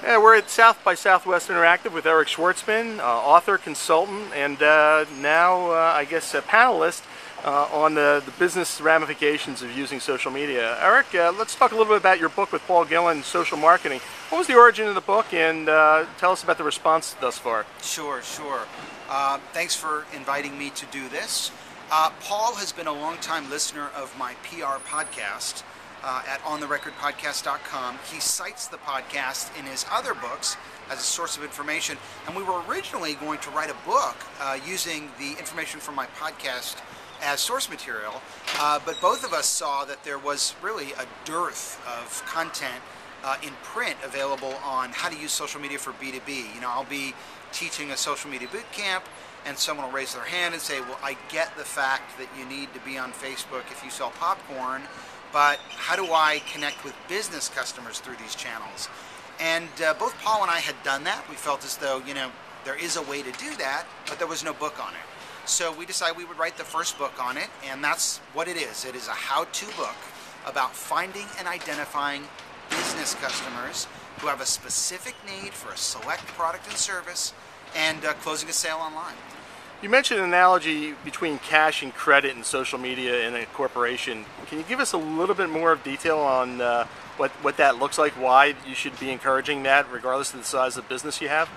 Yeah, we're at South by Southwest Interactive with Eric Schwartzman, author, consultant, and now, I guess, a panelist on the business ramifications of using social media. Eric, let's talk a little bit about your book with Paul Gillen, Social Marketing. What was the origin of the book, and tell us about the response thus far. Sure. Thanks for inviting me to do this. Paul has been a long-time listener of my PR podcast at ontherecordpodcast.com. He cites the podcast in his other books as a source of information, and we were originally going to write a book using the information from my podcast as source material, but both of us saw that there was really a dearth of content in print available on how to use social media for B2B. You know, I'll be teaching a social media boot camp, and someone will raise their hand and say, well, I get the fact that you need to be on Facebook if you sell popcorn, but how do I connect with business customers through these channels? And both Paul and I had done that. We felt as though, you know, there is a way to do that, but there was no book on it. So we decided we would write the first book on it, and that's what it is. It is a how-to book about finding and identifying business customers who have a specific need for a select product and service and closing a sale online. You mentioned an analogy between cash and credit in social media in a corporation. Can you give us a little bit more of detail on what that looks like, why you should be encouraging that regardless of the size of business you have?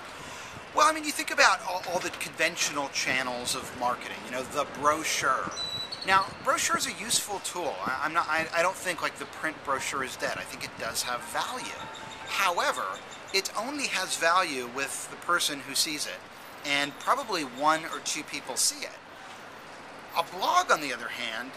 Well, I mean, you think about all the conventional channels of marketing, you know, the brochure. Now, brochure is a useful tool. I don't think like the print brochure is dead. I think it does have value. However, it only has value with the person who sees it, and probably one or two people see it. A blog, on the other hand,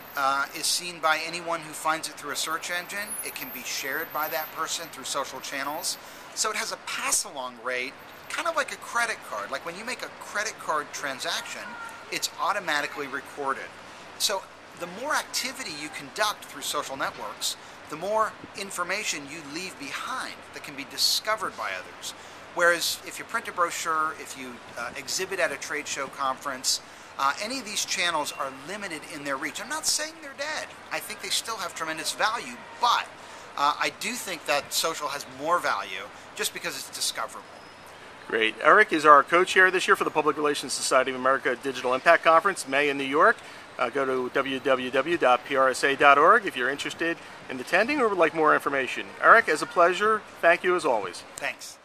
is seen by anyone who finds it through a search engine. It can be shared by that person through social channels. So it has a pass-along rate, kind of like a credit card. Like when you make a credit card transaction, it's automatically recorded. So the more activity you conduct through social networks, the more information you leave behind that can be discovered by others. Whereas if you print a brochure, if you exhibit at a trade show conference, any of these channels are limited in their reach. I'm not saying they're dead. I think they still have tremendous value, but I do think that social has more value just because it's discoverable. Great. Eric is our co-chair this year for the Public Relations Society of America Digital Impact Conference, May in New York. Go to www.prsa.org if you're interested in attending or would like more information. Eric, as a pleasure. Thank you as always. Thanks.